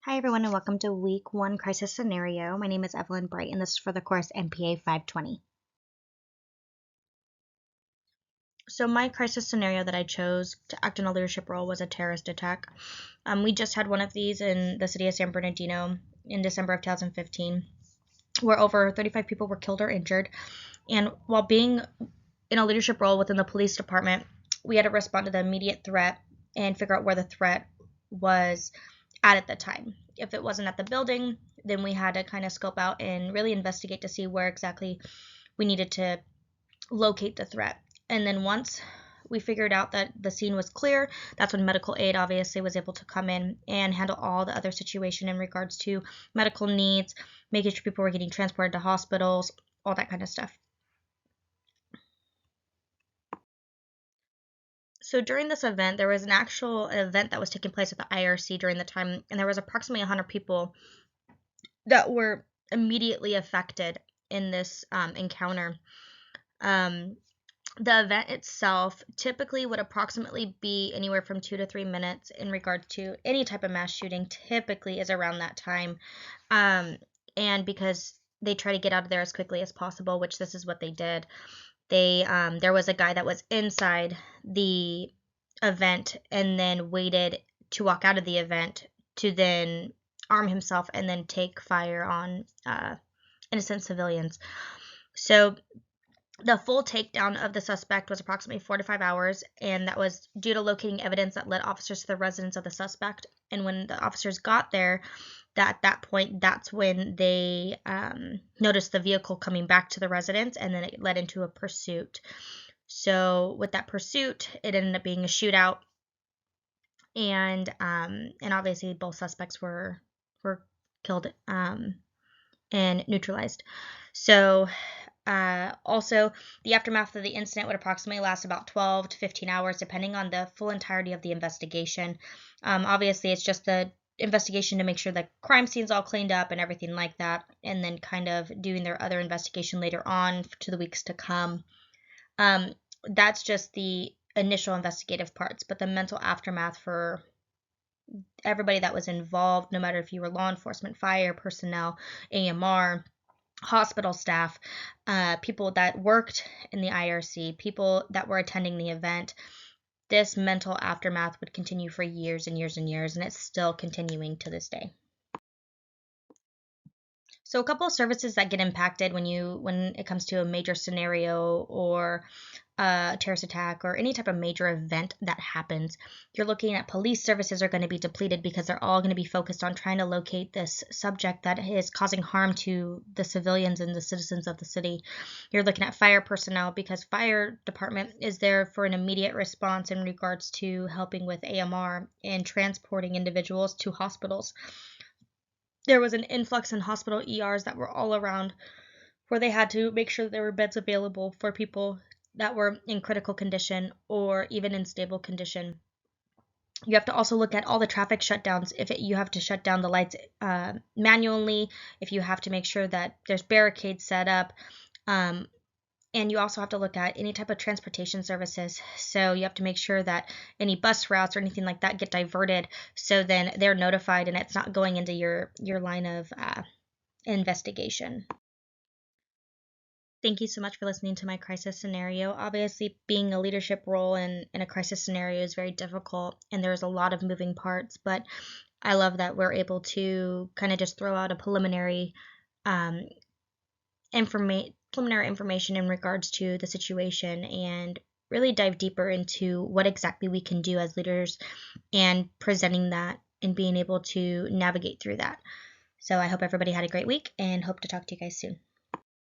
Hi everyone and welcome to week 1 crisis scenario. My name is Evelyn Bright and this is for the course MPA 520. So my crisis scenario that I chose to act in a leadership role was a terrorist attack. We just had one of these in the city of San Bernardino in December of 2015 where over 35 people were killed or injured. And while being in a leadership role within the police department, we had to respond to the immediate threat and figure out where the threat was at the time. If it wasn't at the building, then we had to kind of scope out and really investigate to see where exactly we needed to locate the threat. And then once we figured out that the scene was clear, that's when medical aid obviously was able to come in and handle all the other situation in regards to medical needs, making sure people were getting transported to hospitals, all that kind of stuff. So during this event, there was an actual event that was taking place at the IRC during the time, and there was approximately 100 people that were immediately affected in this encounter. The event itself typically would approximately be anywhere from 2 to 3 minutes in regards to any type of mass shooting, typically is around that time. And because they try to get out of there as quickly as possible, which this is what they did. There was a guy that was inside the event and then waited to walk out of the event to then arm himself and then take fire on innocent civilians. So the full takedown of the suspect was approximately 4 to 5 hours, and that was due to locating evidence that led officers to the residence of the suspect. And when the officers got there, at that point, that's when they noticed the vehicle coming back to the residence, and then it led into a pursuit. So with that pursuit, it ended up being a shootout, and obviously both suspects were killed and neutralized. So also, the aftermath of the incident would approximately last about 12 to 15 hours, depending on the full entirety of the investigation. Obviously, it's just the investigation to make sure the crime scene's all cleaned up and everything like that, and then kind of doing their other investigation later on to the weeks to come. That's just the initial investigative parts, but the mental aftermath for everybody that was involved, no matter if you were law enforcement, fire personnel, AMR, hospital staff, people that worked in the IRC, people that were attending the event, this mental aftermath would continue for years and years and years, and it's still continuing to this day. So a couple of services that get impacted when it comes to a major scenario or a terrorist attack or any type of major event that happens, you're looking at police services are going to be depleted because they're all going to be focused on trying to locate this subject that is causing harm to the civilians and the citizens of the city. You're looking at fire personnel because fire department is there for an immediate response in regards to helping with AMR and transporting individuals to hospitals. There was an influx in hospital ERs that were all around where they had to make sure that there were beds available for people that were in critical condition or even in stable condition. You have to also look at all the traffic shutdowns. If you have to shut down the lights manually, if you have to make sure that there's barricades set up, and you also have to look at any type of transportation services. So you have to make sure that any bus routes or anything like that get diverted so then they're notified and it's not going into your line of investigation. Thank you so much for listening to my crisis scenario. Obviously, being a leadership role in a crisis scenario is very difficult, and there's a lot of moving parts, but I love that we're able to kind of just throw out a preliminary information in regards to the situation and really dive deeper into what exactly we can do as leaders and presenting that and being able to navigate through that. So I hope everybody had a great week and hope to talk to you guys soon.